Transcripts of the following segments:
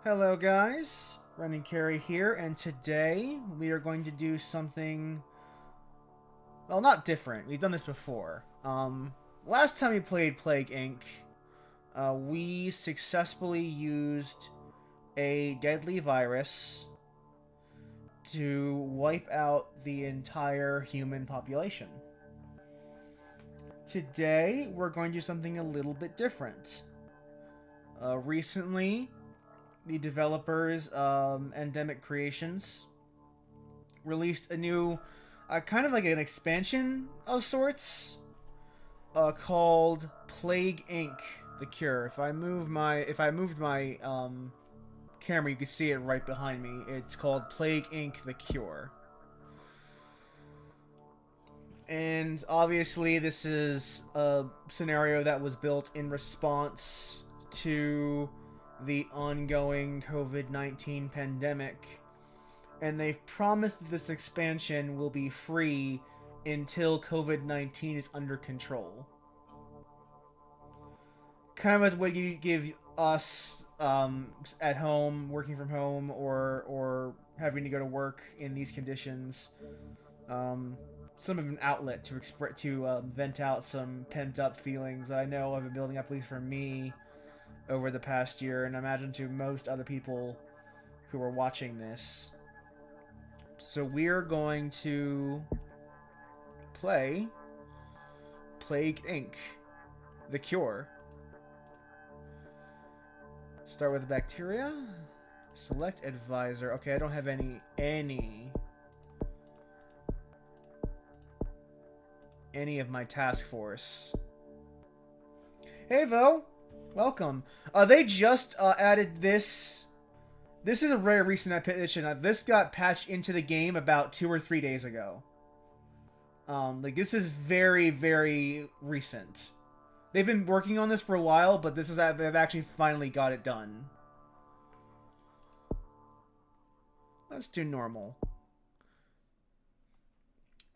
Hello guys, Running Carry here, and today we are going to do something, well, not different. We've done this before. Last time we played Plague Inc., we successfully used a deadly virus to wipe out the entire human population. Today, we're going to do something a little bit different. Recently, the developers, Ndemic Creations, released a new, kind of like an expansion of sorts, called Plague Inc. The Cure. If I moved my camera, you could see it right behind me. It's called Plague Inc. The Cure. And obviously, this is a scenario that was built in response to the ongoing COVID-19 pandemic, and they've promised that this expansion will be free until COVID-19 is under control. Kind of as what you give us at home, working from home, or having to go to work in these conditions, some of an outlet to vent out some pent-up feelings that I know have been building up, at least for me, over the past year, and I imagine to most other people who are watching this. So we're going to play Plague Inc. The Cure. Start with the bacteria. Select advisor. Okay, I don't have any of my task force. Hey, Vo. Welcome. They just added this. This is a very recent addition. This got patched into the game about 2 or 3 days ago. This is very, very recent. They've been working on this for a while, but they've actually finally got it done. Let's do normal.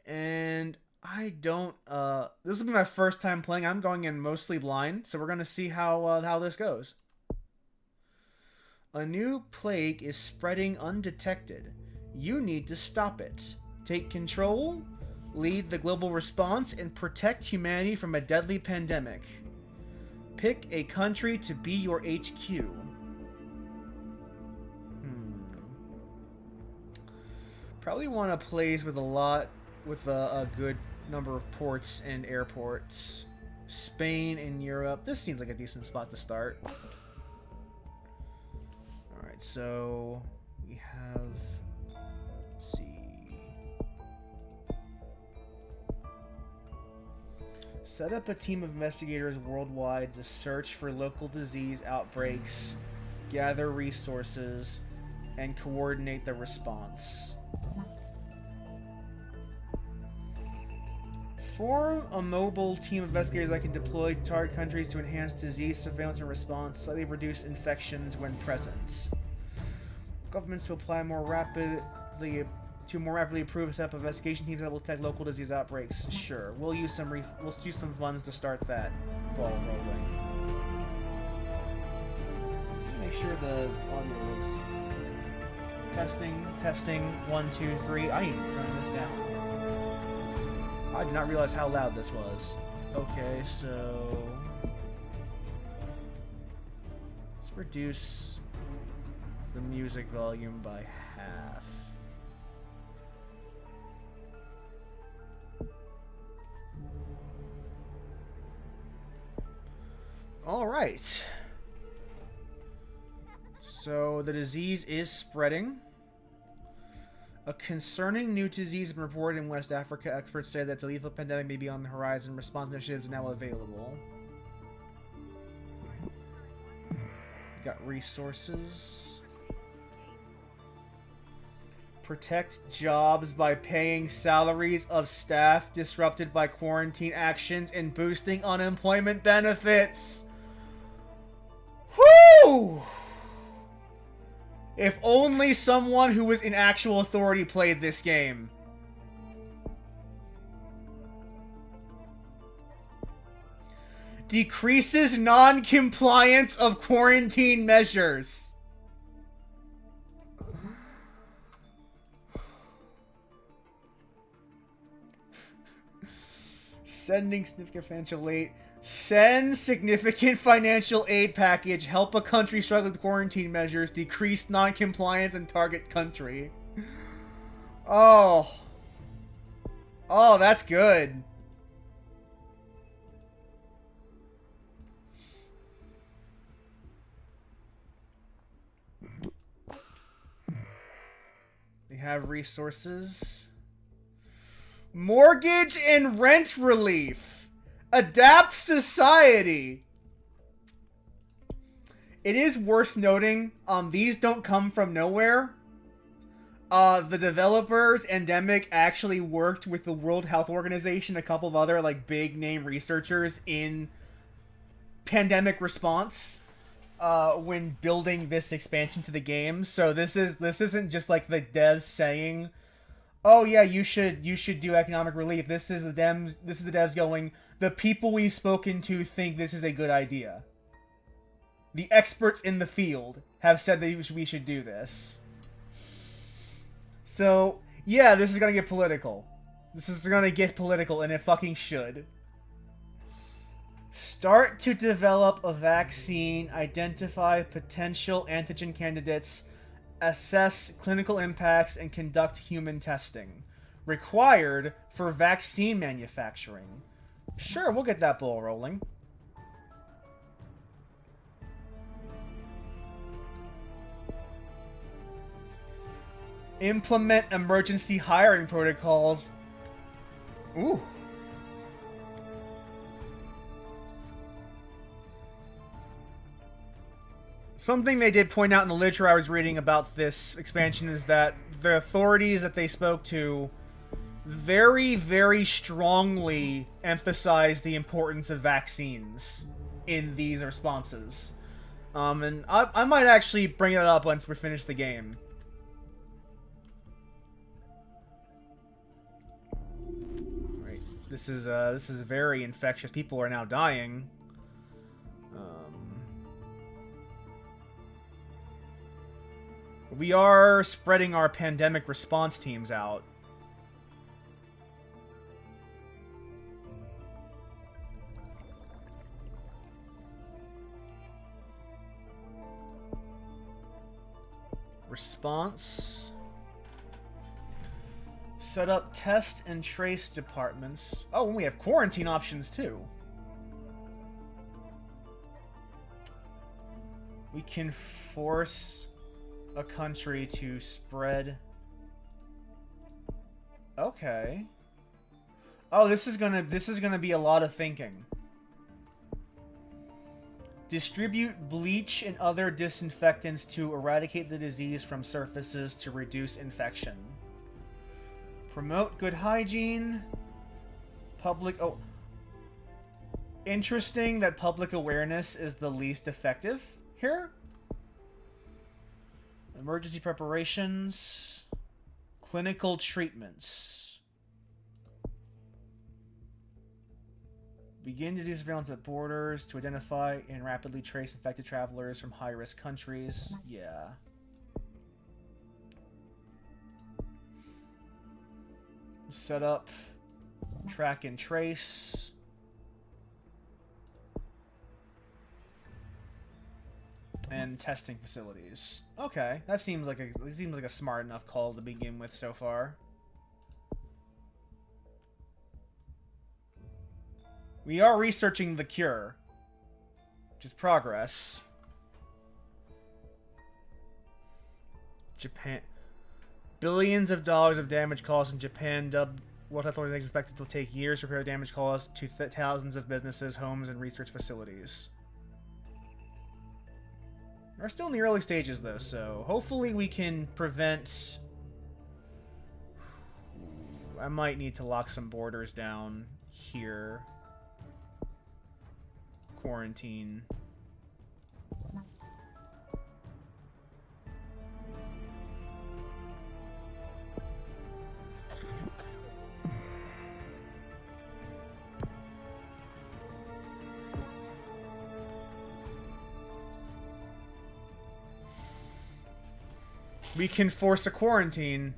And I don't, this will be my first time playing. I'm going in mostly blind, so we're going to see how this goes. A new plague is spreading undetected. You need to stop it. Take control, lead the global response, and protect humanity from a deadly pandemic. Pick a country to be your HQ. Probably want a place with a good number of ports and airports. Spain and Europe. This seems like a decent spot to start. Alright, so we have, let's see. Set up a team of investigators worldwide to search for local disease outbreaks, gather resources, and coordinate the response. Form a mobile team of investigators that can deploy to target countries to enhance disease surveillance and response, slightly reduce infections when present. Governments to apply more rapidly approve a set of investigation teams that will detect local disease outbreaks. Sure, we'll use some funds to start that ball rolling. Make sure the audio is testing. 1, 2, 3. I need to turn this down. I did not realize how loud this was. Okay, so let's reduce the music volume by half. All right. So the disease is spreading. A concerning new disease has been reported in West Africa. Experts say that a lethal pandemic may be on the horizon. Response initiatives are now available. We got resources. Protect jobs by paying salaries of staff disrupted by quarantine actions and boosting unemployment benefits. Whew! If only someone who was in actual authority played this game. Decreases non-compliance of quarantine measures. Sending significant financial aid. Send significant financial aid package. Help a country struggling with quarantine measures. Decrease non-compliance in target country. Oh. Oh, that's good. They have resources. Mortgage and rent relief. Adapt society. It is worth noting, these don't come from nowhere. The developers, Ndemic, actually worked with the World Health Organization, a couple of other, like, big name researchers in pandemic response, when building this expansion to the game. So this isn't just like the devs saying, "Oh yeah, you should do economic relief." This is the devs going, "The people we've spoken to think this is a good idea. The experts in the field have said that we should do this." So, yeah, this is gonna get political. This is gonna get political, and it fucking should. Start to develop a vaccine, identify potential antigen candidates, assess clinical impacts, and conduct human testing. Required for vaccine manufacturing. Sure, we'll get that ball rolling. Implement emergency hiring protocols. Ooh. Something they did point out in the literature I was reading about this expansion is that the authorities that they spoke to very, very strongly emphasize the importance of vaccines in these responses. And I might actually bring it up once we finish the game. Right. This is very infectious. People are now dying. We are spreading our pandemic response teams out. Response. Set up test and trace departments. Oh, and we have quarantine options too. We can force a country to spread. Okay. Oh, this is gonna be a lot of thinking. Distribute bleach and other disinfectants to eradicate the disease from surfaces to reduce infection. Promote good hygiene. Oh. Interesting that public awareness is the least effective here. Emergency preparations. Clinical treatments. Begin disease surveillance at borders to identify and rapidly trace infected travelers from high-risk countries. Yeah. Set up. Track and trace. And testing facilities. Okay, that seems like a smart enough call to begin with so far. We are researching the cure, which is progress. Japan. Billions of dollars of damage caused in Japan. World Health Organization expected to take years to repair damage caused to thousands of businesses, homes, and research facilities. We're still in the early stages, though, so hopefully we can prevent... I might need to lock some borders down here. Quarantine. We can force a quarantine.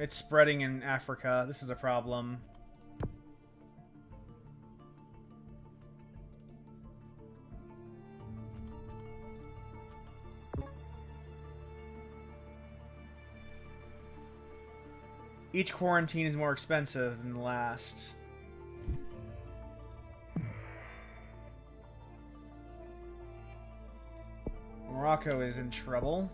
It's spreading in Africa. This is a problem. Each quarantine is more expensive than the last. Morocco is in trouble.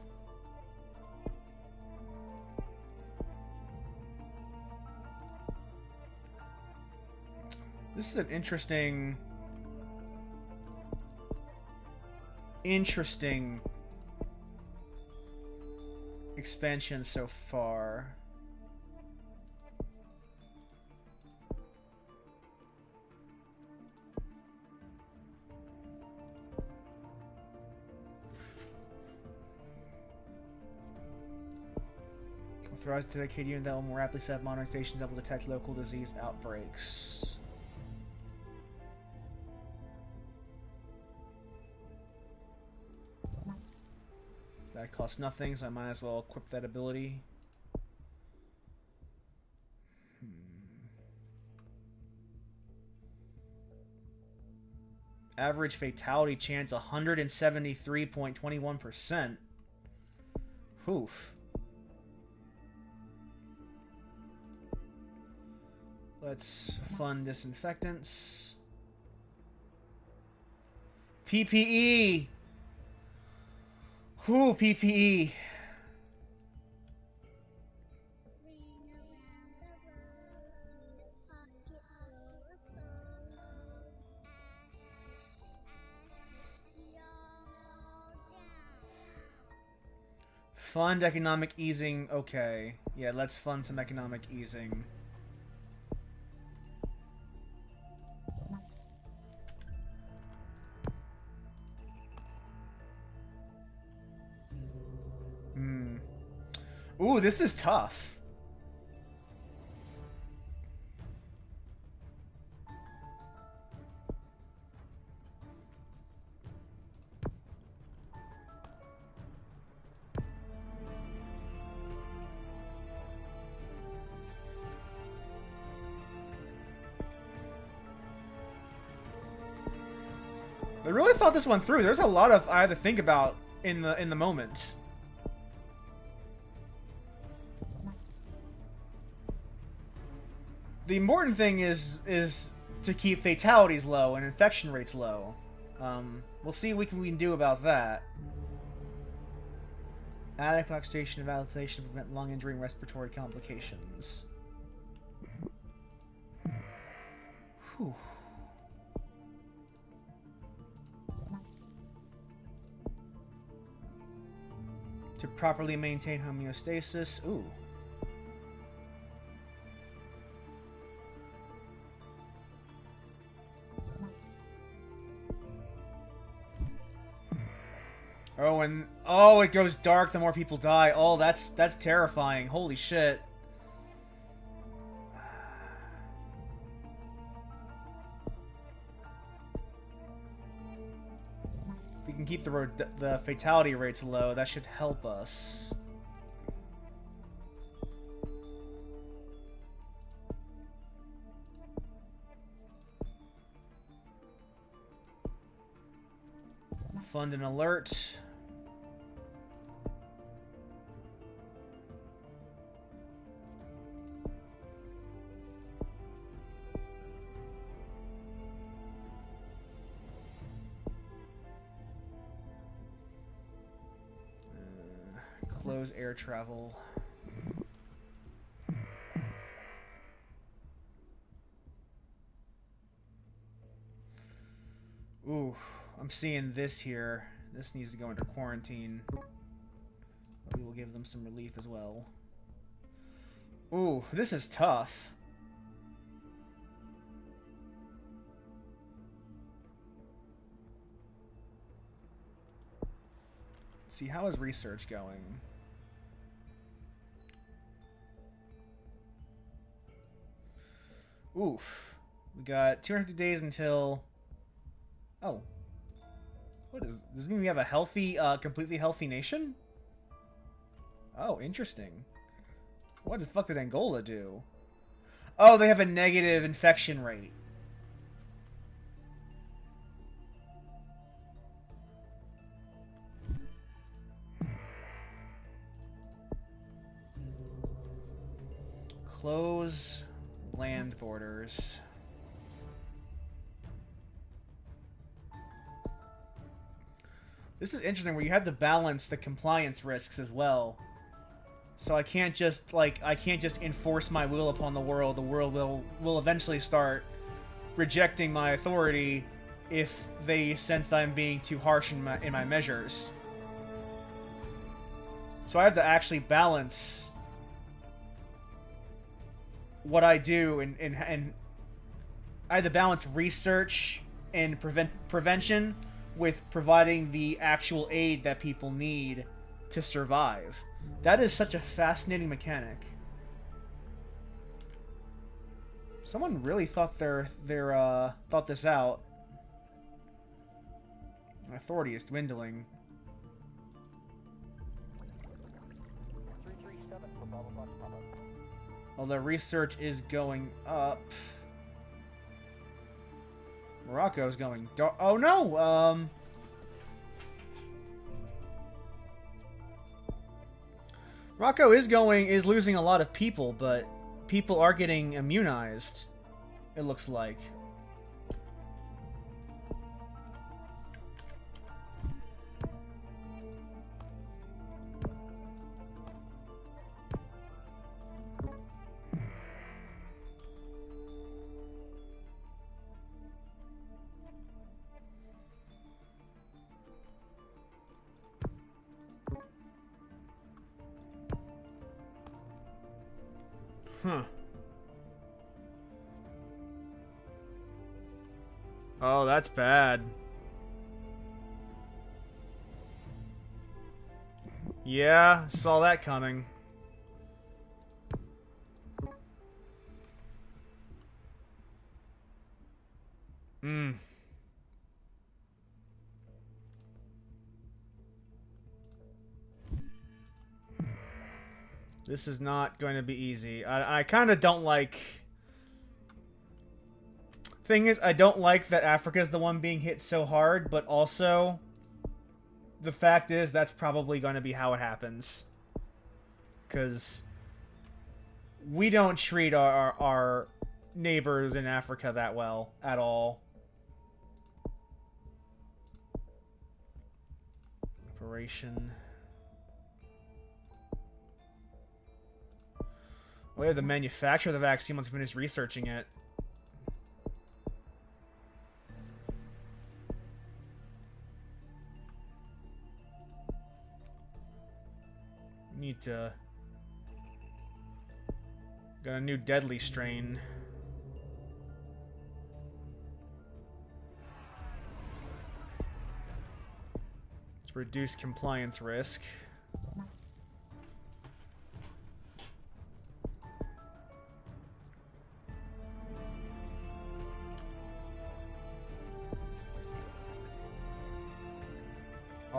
This is an interesting expansion so far. Authorized to dedicate unit that will more rapidly set up monitoring stations able to detect local disease outbreaks. That costs nothing, so I might as well equip that ability. Average fatality chance 173.21%. Oof. Let's fund disinfectants. PPE! Whew, PPE. Fund economic easing. Okay. Yeah, let's fund some economic easing. Ooh, this is tough. I really thought this one through. There's a lot of I had to think about in the moment. The important thing is to keep fatalities low and infection rates low. We'll see what we can do about that. Adequate oxidation and ventilation to prevent lung injury and respiratory complications. Whew. To properly maintain homeostasis. Ooh. Oh, and oh, it goes dark the more people die. Oh, that's terrifying. Holy shit. If we can keep the fatality rates low, that should help us. Fund an alert. Close air travel. Ooh, I'm seeing this here. This needs to go into quarantine. But we will give them some relief as well. Ooh, this is tough. See, how is research going? Oof. We got 250 days until... Oh. What is... Does this mean we have a healthy, completely healthy nation? Oh, interesting. What the fuck did Angola do? Oh, they have a negative infection rate. Close land borders. This is interesting where you have to balance the compliance risks as well. So I can't just enforce my will upon the world. The world will eventually start rejecting my authority if they sense that I'm being too harsh in my measures. So I have to actually balance what I do and I have to balance research and prevention with providing the actual aid that people need to survive. That is such a fascinating mechanic. Someone really thought thought this out. Authority is dwindling. 337 for Bravo Fox Papa. Although research is going up. Morocco's going dark. Oh no! Morocco is losing a lot of people, but people are getting immunized, it looks like. Huh. Oh, that's bad. Yeah, saw that coming. This is not going to be easy. I kind of don't like... Thing is, I don't like that Africa's the one being hit so hard, but also... The fact is, that's probably going to be how it happens. Because... we don't treat our neighbors in Africa that well, at all. Operation... We have the manufacturer of the vaccine once we finish researching it. We need to... Got a new deadly strain. Let's reduce compliance risk.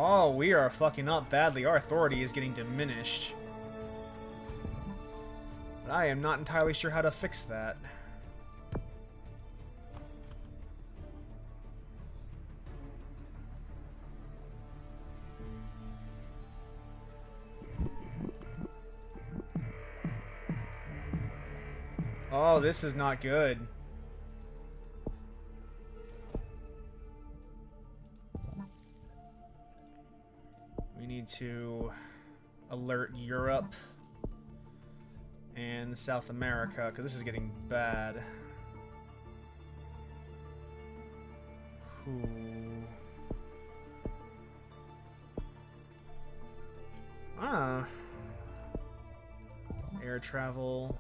Oh, we are fucking up badly. Our authority is getting diminished. But I am not entirely sure how to fix that. Oh, this is not good. We need to alert Europe and South America, because this is getting bad. Ooh. Ah. Air travel.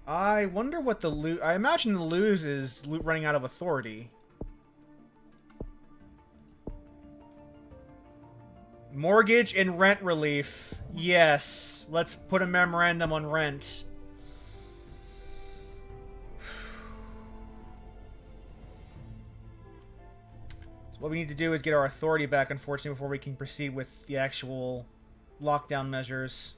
I wonder what the I imagine the lose is running out of authority. Mortgage and rent relief. Yes. Let's put a memorandum on rent. So what we need to do is get our authority back, unfortunately, before we can proceed with the actual lockdown measures.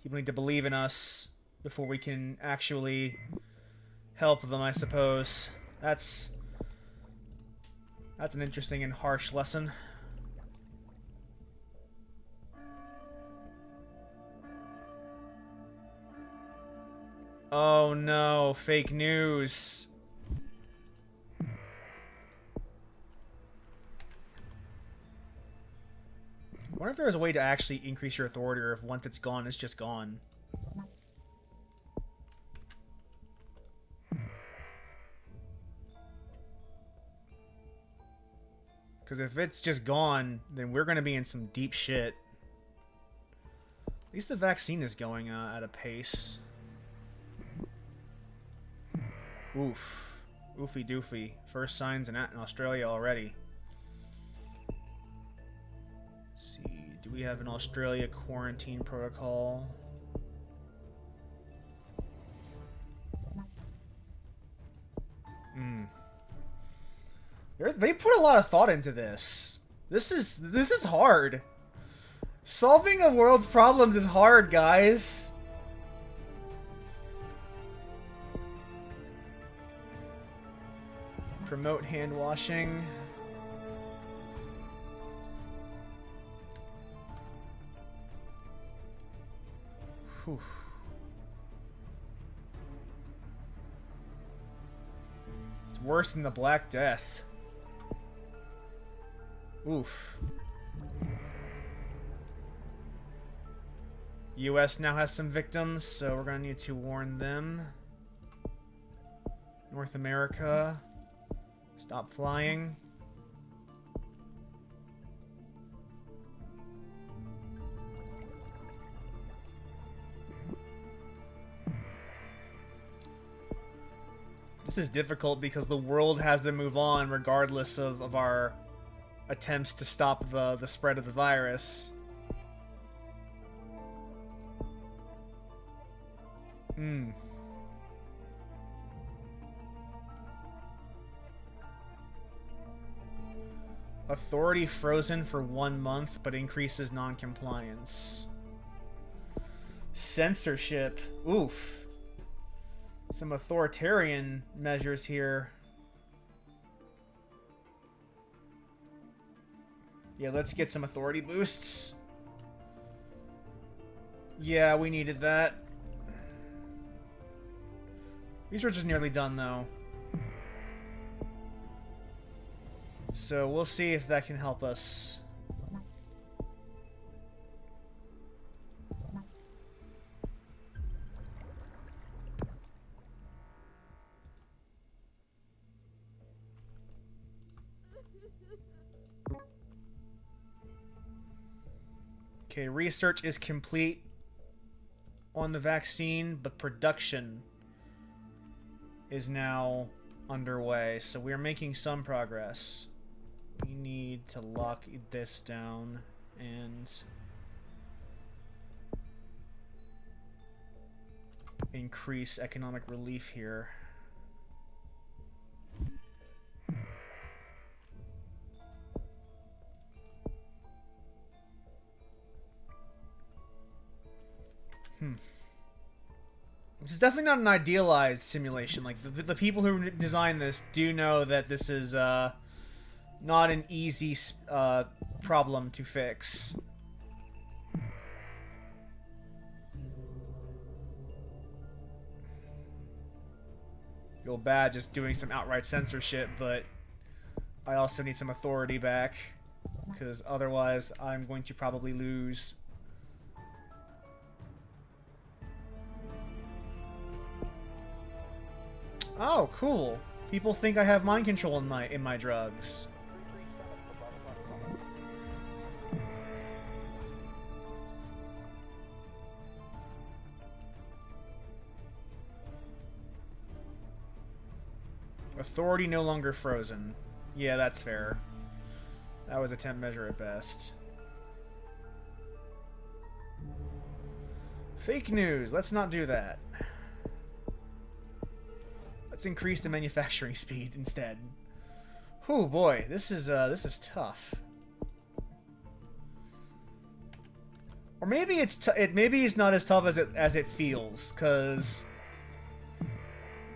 People need to believe in us before we can actually help them, I suppose. That's an interesting and harsh lesson. Oh no, fake news. I wonder if there's a way to actually increase your authority, or if once it's gone, it's just gone. Because if it's just gone, then we're going to be in some deep shit. At least the vaccine is going at a pace. Oof. Oofy doofy. First signs in Australia already. Let's see. Do we have an Australia quarantine protocol? They put a lot of thought into this. This is hard. Solving a world's problems is hard, guys. Promote hand washing. Whew. It's worse than the Black Death. Oof. US now has some victims, so we're gonna need to warn them. North America, stop flying. This is difficult because the world has to move on regardless of our attempts to stop the spread of the virus. Authority frozen for 1 month, but increases non-compliance. Censorship. Oof. Some authoritarian measures here. Yeah, let's get some authority boosts. Yeah, we needed that. Research is nearly done, though. So we'll see if that can help us. Okay, research is complete on the vaccine, but production is now underway, so we're making some progress. We need to lock this down and increase economic relief here. This is definitely not an idealized simulation. Like, the people who designed this do know that this is not an easy problem to fix. Feel bad just doing some outright censorship, but I also need some authority back, because otherwise I'm going to probably lose. Oh, cool. People think I have mind control in my drugs. Authority no longer frozen. Yeah, that's fair. That was a temp measure at best. Fake news. Let's not do that. Let's increase the manufacturing speed instead. Oh boy, this is tough. Or maybe it's not as tough as it feels, cause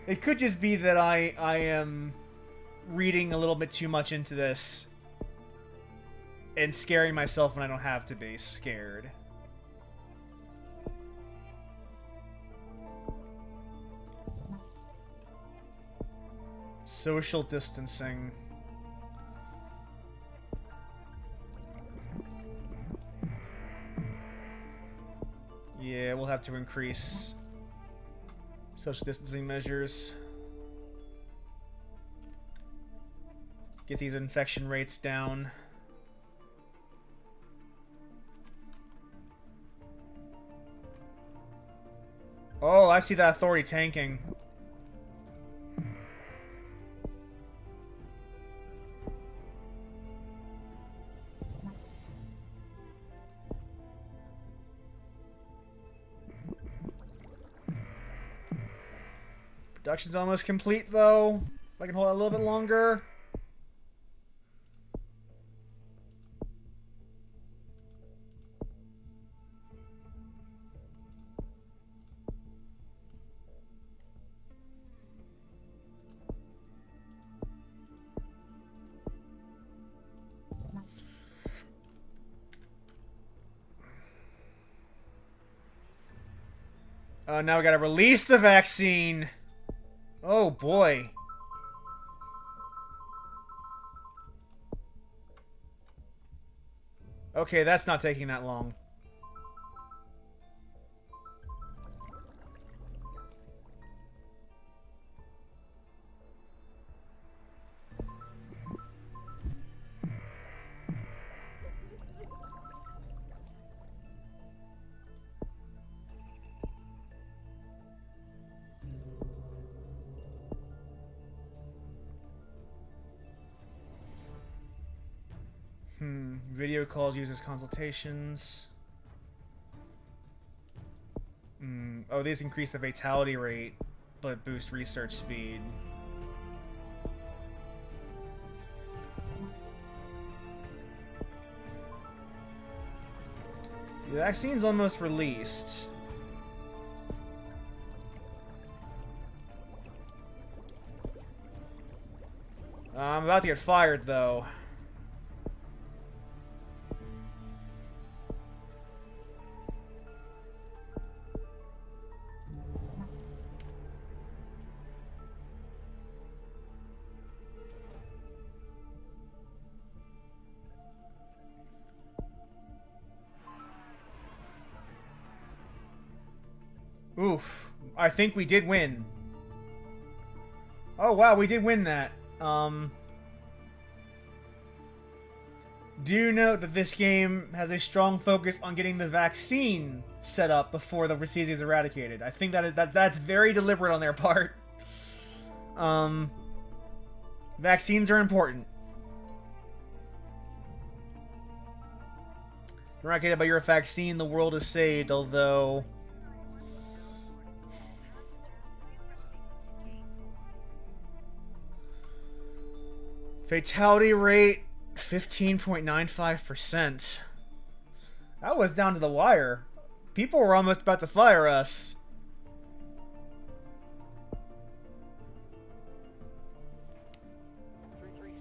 it could just be that I am reading a little bit too much into this and scaring myself when I don't have to be scared. Social distancing. Yeah, we'll have to increase social distancing measures. Get these infection rates down. Oh, I see that authority tanking. Production's almost complete, though. If I can hold out a little bit longer. Now we gotta release the vaccine. Oh boy. Okay, that's not taking that long. Video calls uses consultations. Oh, these increase the fatality rate, but boost research speed. The vaccine's almost released. I'm about to get fired, though. Oof. I think we did win. Oh, wow, we did win that. Do note that this game has a strong focus on getting the vaccine set up before the disease is eradicated. I think that's very deliberate on their part. Vaccines are important. You're not getting by your vaccine, the world is saved, although... Fatality rate, 15.95%. That was down to the wire. People were almost about to fire us.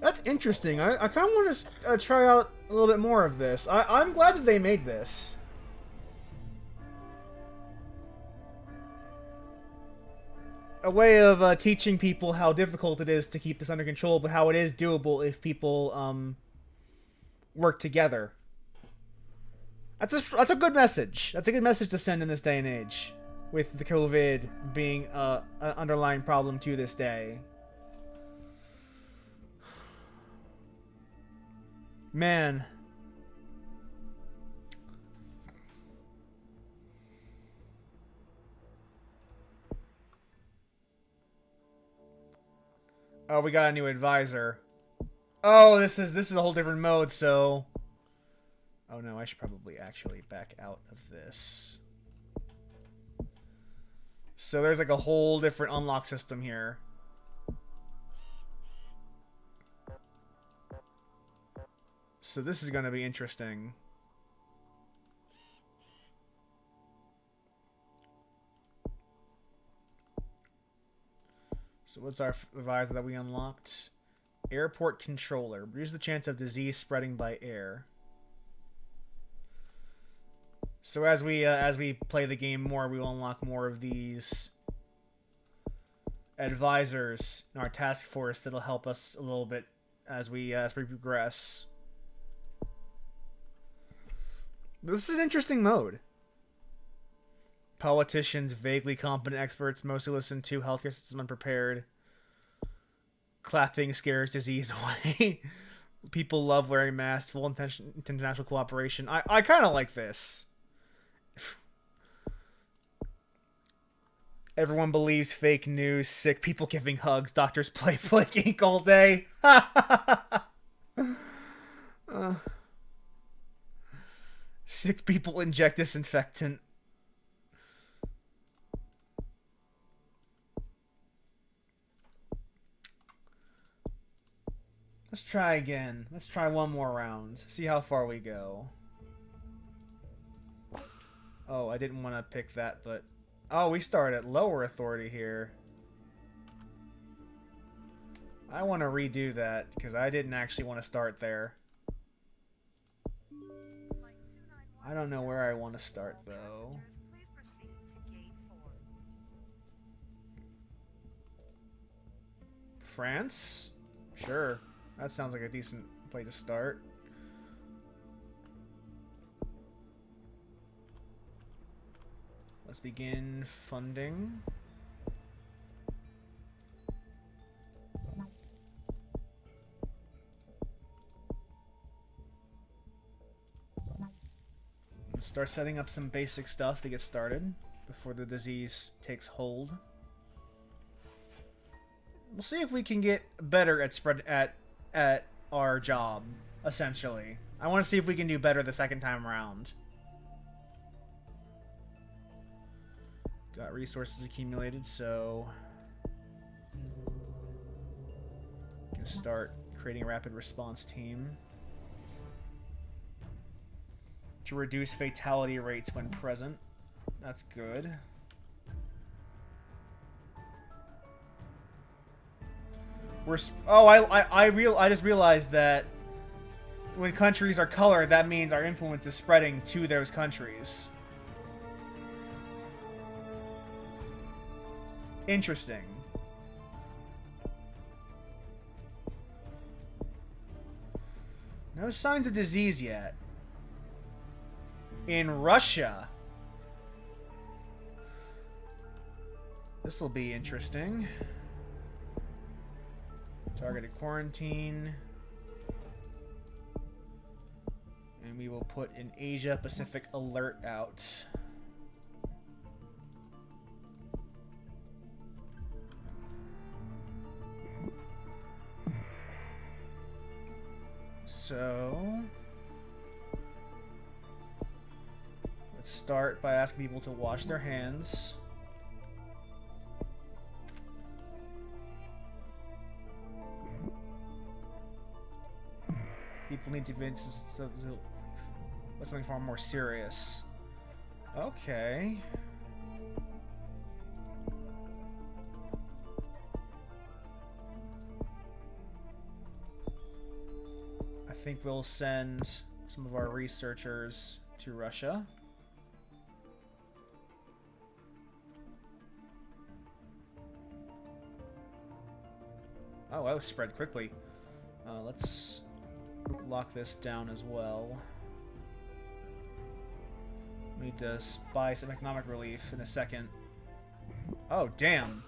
That's interesting. I kind of want to try out a little bit more of this. I'm glad that they made this. A way of teaching people how difficult it is to keep this under control, but how it is doable if people work together. That's a good message. That's a good message to send in this day and age, with the COVID being an underlying problem to this day. Man. Oh, we got a new advisor. Oh, this is a whole different mode, so... Oh no, I should probably actually back out of this. So there's like a whole different unlock system here. So this is going to be interesting. So what's our advisor that we unlocked? Airport controller. Reduce the chance of disease spreading by air. So as we play the game more, we will unlock more of these advisors in our task force that'll help us a little bit as we progress. This is an interesting mode. Politicians, vaguely competent experts, mostly listen to healthcare system unprepared. Clapping scares disease away. People love wearing masks. Full international cooperation. I kind of like this. Everyone believes fake news. Sick people giving hugs. Doctors play ink all day. Sick people inject disinfectant. Let's try again. Let's try one more round. See how far we go. Oh, I didn't want to pick that, but... Oh, we start at lower authority here. I want to redo that, because I didn't actually want to start there. I don't know where I want to start, though. France? Sure. That sounds like a decent place to start. Let's begin funding. Let's start setting up some basic stuff to get started before the disease takes hold. We'll see if we can get better at our job, essentially. I want to see if we can do better the second time around. Got resources accumulated, so... Can start creating a rapid response team. To reduce fatality rates when present. That's good. I just realized that when countries are colored, that means our influence is spreading to those countries. Interesting. No signs of disease yet. In Russia. This will be interesting. Targeted quarantine. And we will put an Asia Pacific alert out. So... let's start by asking people to wash their hands. People need to convince something far more serious. Okay. I think we'll send some of our researchers to Russia. Oh, that was spread quickly. Let's lock this down as well. We need to buy some economic relief in a second. Oh, damn.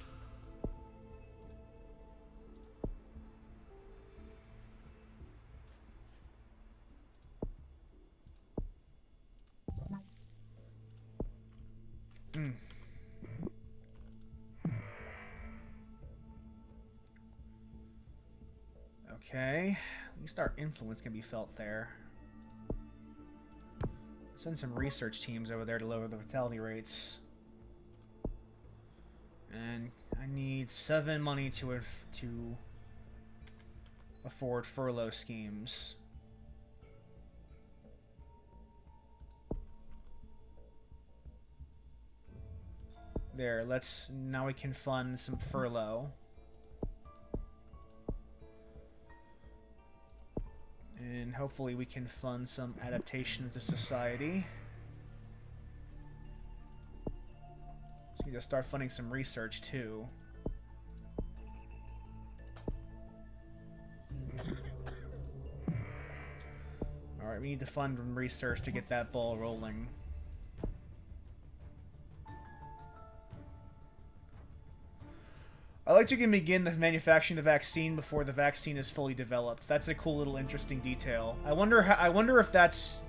Okay, at least our influence can be felt there. Send some research teams over there to lower the fatality rates. And I need 7 money to afford furlough schemes. There, now we can fund some furlough. And hopefully we can fund some adaptation to society. So we need to start funding some research too. Alright, we need to fund research to get that ball rolling. I like you can begin the manufacturing of the vaccine before the vaccine is fully developed. That's a cool little interesting detail. I wonder if that's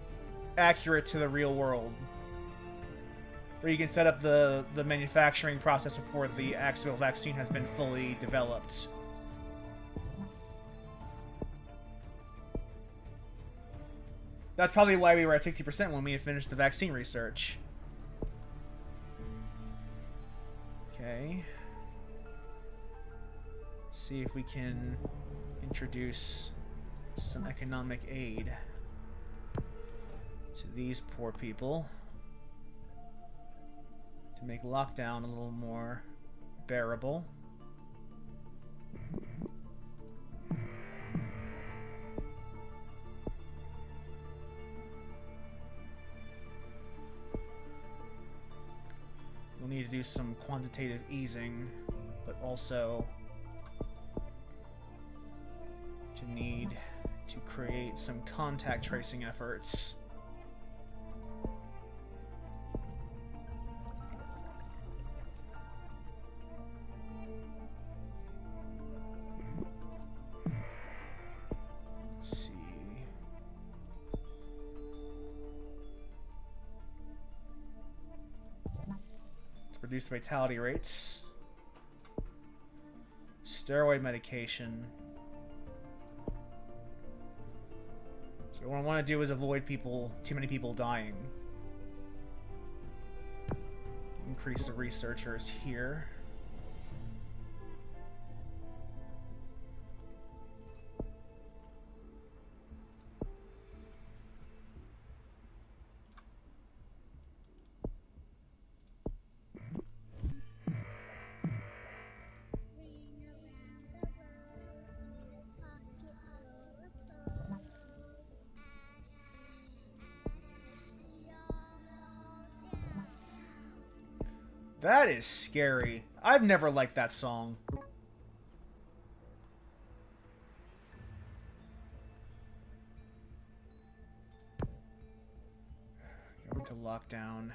accurate to the real world. Where you can set up the manufacturing process before the actual vaccine has been fully developed. That's probably why we were at 60% when we finished the vaccine research. Okay. See if we can introduce some economic aid to these poor people to make lockdown a little more bearable. We'll need to do some quantitative easing, but also need to create some contact tracing efforts. Let's see. To reduce fatality rates. Steroid medication. So what I want to do is avoid too many people dying. Increase the researchers here. That is scary. I've never liked that song. Go into lockdown.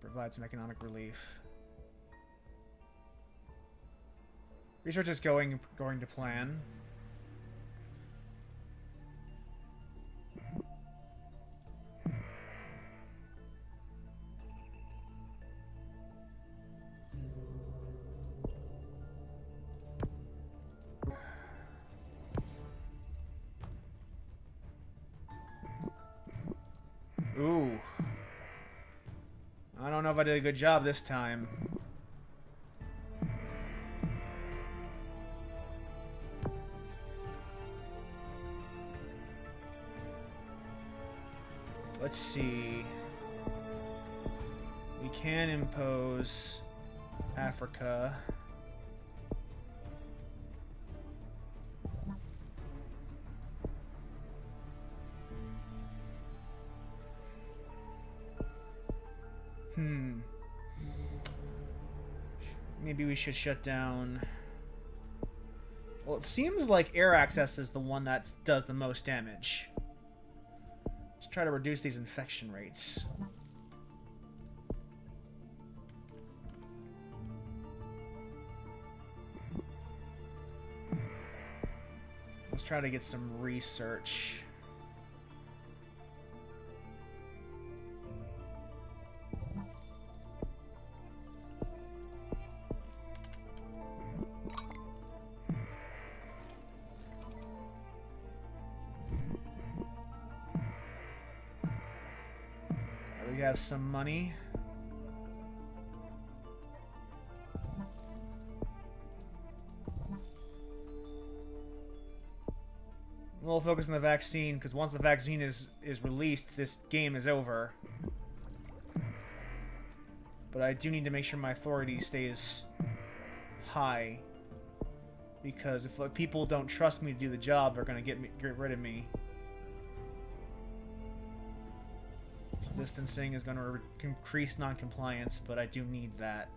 Provide some economic relief. Research is going to plan. Ooh. I don't know if I did a good job this time. Let's see. We can impose Africa. Maybe we should shut down... Well, it seems like air access is the one that does the most damage. Let's try to reduce these infection rates. Let's try to get some research. we have some money. We'll focus on the vaccine, because once the vaccine is released, this game is over. But I do need to make sure my authority stays high. Because if people don't trust me to do the job, they're going to get rid of me. Distancing is going to increase non-compliance, but I do need that.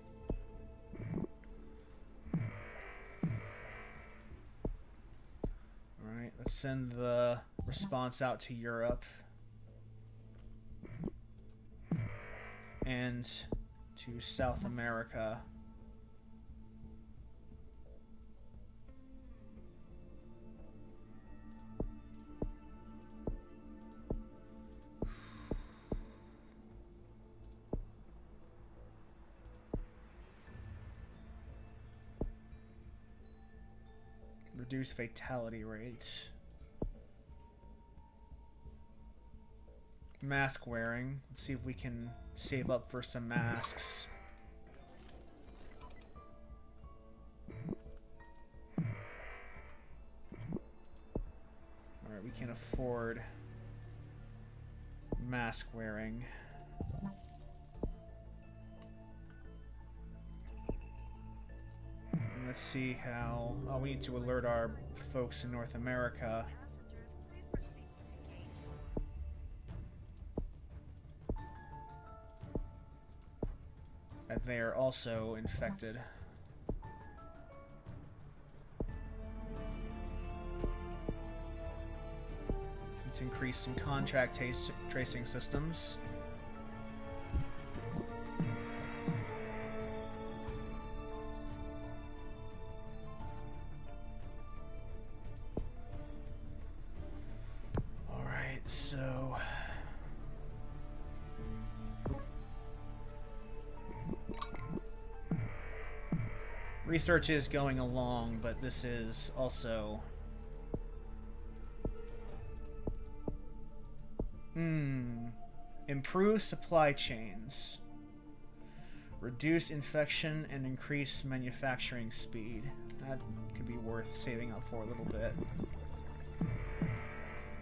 Alright, let's send the response out to Europe. And to South America. Reduce fatality rate. Mask wearing. Let's see if we can save up for some masks. Alright, we can afford mask wearing. Let's see how... Oh, we need to alert our folks in North America. That they are also infected. Let's increase some contact tracing systems. So research is going along, but this is also improve supply chains, reduce infection, and increase manufacturing speed. That could be worth saving up for a little bit.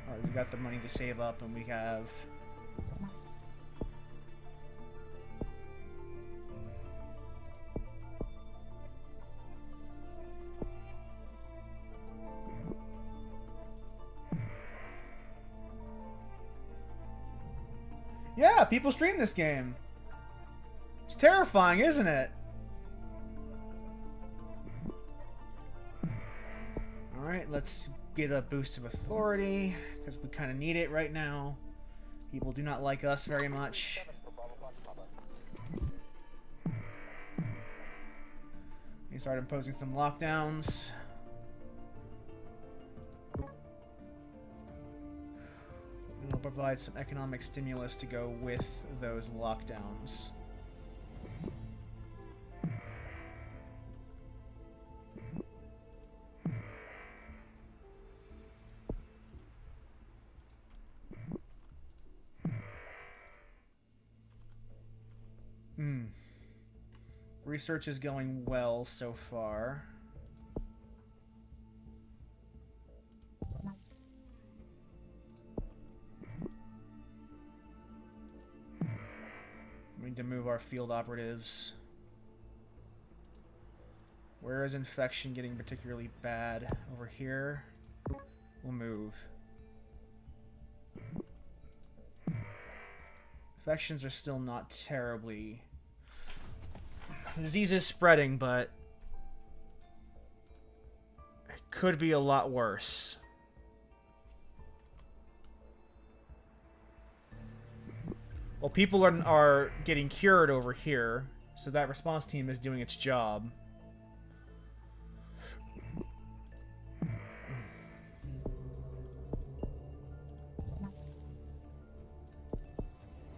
Alright, we've got the money to save up, and we have... Yeah, people stream this game. It's terrifying, isn't it? Alright, let's get a boost of authority, because we kind of need it right now. People do not like us very much. We start imposing some lockdowns. And we'll provide some economic stimulus to go with those lockdowns. Research is going well so far. We need to move our field operatives. Where is infection getting particularly bad? Over here. We'll move. Infections are still not terribly... The disease is spreading, but it could be a lot worse. Well, people are getting cured over here, so that response team is doing its job.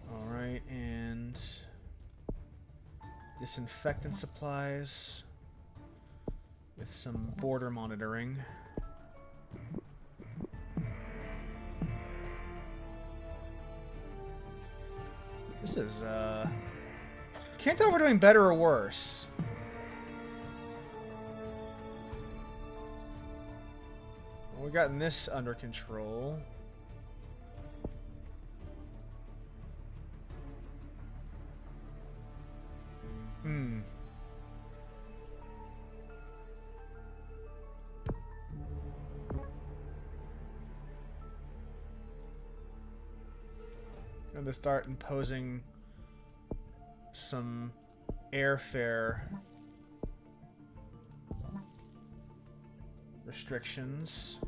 Alright, and... disinfectant supplies with some border monitoring. This is, can't tell if we're doing better or worse. Well, we gotten this under control. Hmm. I'm gonna start imposing some airfare restrictions.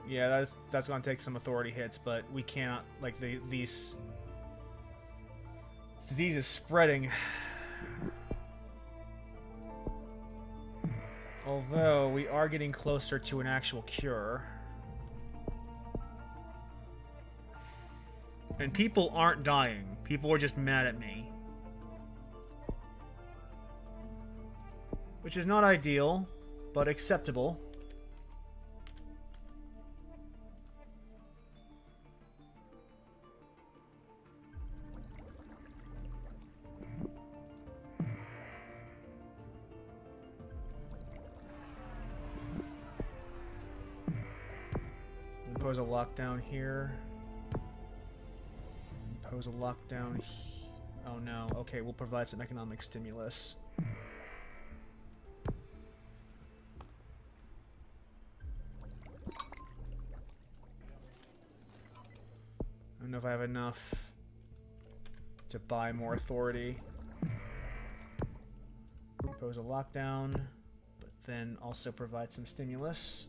Yeah, that's gonna take some authority hits, but we cannot, like, this disease is spreading. Although we are getting closer to an actual cure. And people aren't dying. People are just mad at me. Which is not ideal, but acceptable. Impose a lockdown here. Impose a lockdown. Oh no. Okay, we'll provide some economic stimulus. I don't know if I have enough to buy more authority. Impose a lockdown, but then also provide some stimulus.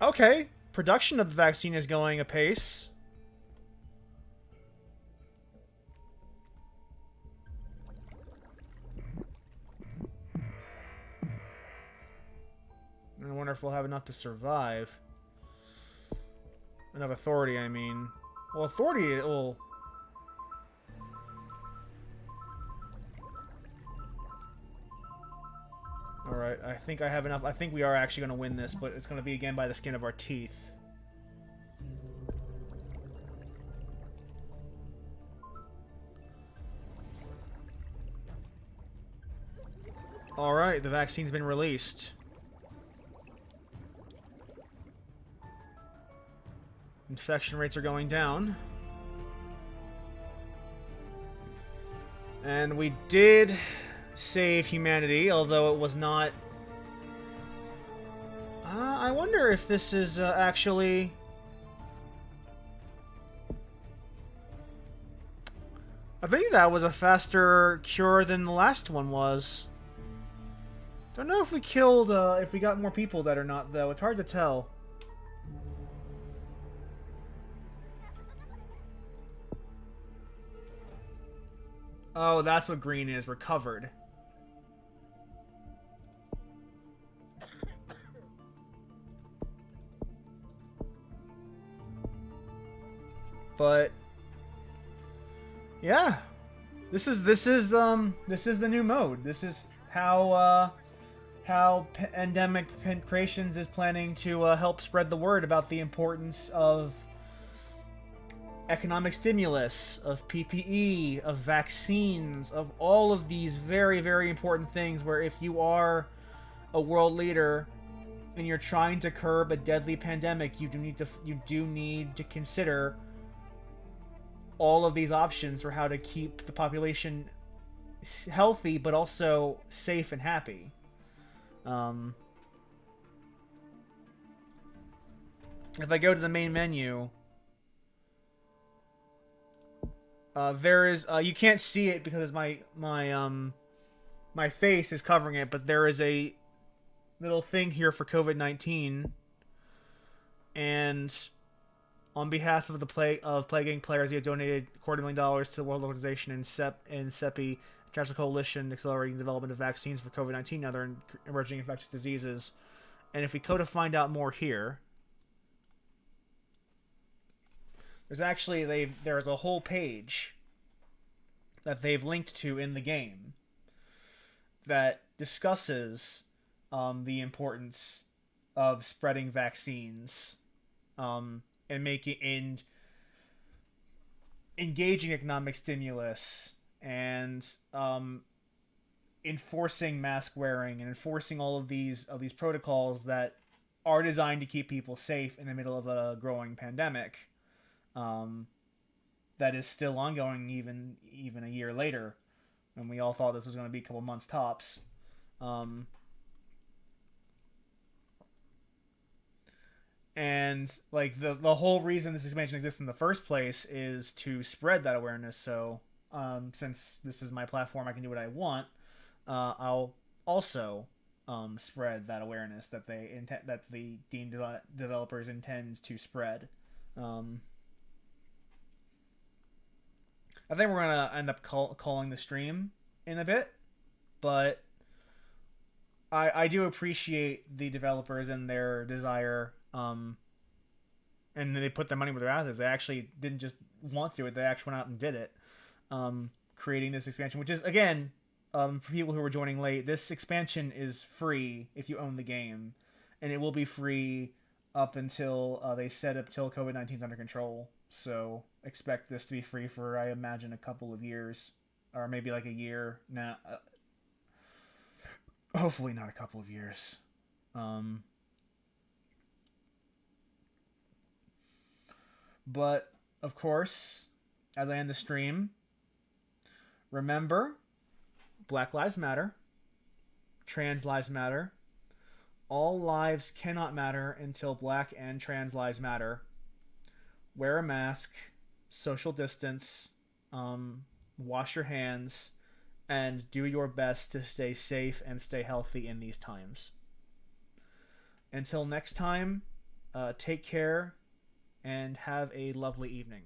Okay, production of the vaccine is going apace. I wonder if we'll have enough to survive. Enough authority, I mean. Well, authority will... Alright, I think I have enough. I think we are actually going to win this, but it's going to be again by the skin of our teeth. Alright, the vaccine's been released. Infection rates are going down. And we did save humanity, although it was not... I wonder if this is actually... I think that was a faster cure than the last one was. Don't know if we killed, if we got more people that or not, though. It's hard to tell. Oh, that's what green is. Recovered. But yeah, this is the new mode. This is how Ndemic Creations is planning to help spread the word about the importance of economic stimulus, of PPE, of vaccines, of all of these very, very important things. Where if you are a world leader and you're trying to curb a deadly pandemic, you do need to consider all of these options for how to keep the population healthy, but also safe and happy. If I go to the main menu, there is you can't see it because my face is covering it, but there is a little thing here for COVID-19, and on behalf of the plaguing players, we have donated $250,000 to the World Organization and CEPI, International Coalition accelerating development of vaccines for COVID-19 and other emerging infectious diseases. And if we go to find out more here, there's a whole page that they've linked to in the game that discusses the importance of spreading vaccines, and making and engaging economic stimulus, and enforcing mask wearing, and enforcing all of these protocols that are designed to keep people safe in the middle of a growing pandemic, that is still ongoing even a year later, and we all thought this was going to be a couple months tops. Um, and like the whole reason this expansion exists in the first place is to spread that awareness. So since this is my platform, I can do what I want. I'll also spread that awareness that that the Dean developers intend to spread. Um, I think we're gonna end up calling the stream in a bit, but I do appreciate the developers and their desire, and they put their money where their mouth is. They actually didn't just want to do it; they actually went out and did it, creating this expansion. Which is, again, for people who were joining late, this expansion is free if you own the game, and it will be free up until they set up till COVID-19 is under control. So expect this to be free for, I imagine, a couple of years, or maybe like a year. Now, hopefully not a couple of years. But of course, as I end the stream, remember, Black Lives Matter, Trans Lives Matter. All lives cannot matter until Black and Trans lives matter. Wear a mask, social distance, wash your hands, and do your best to stay safe and stay healthy in these times. Until next time, take care and have a lovely evening.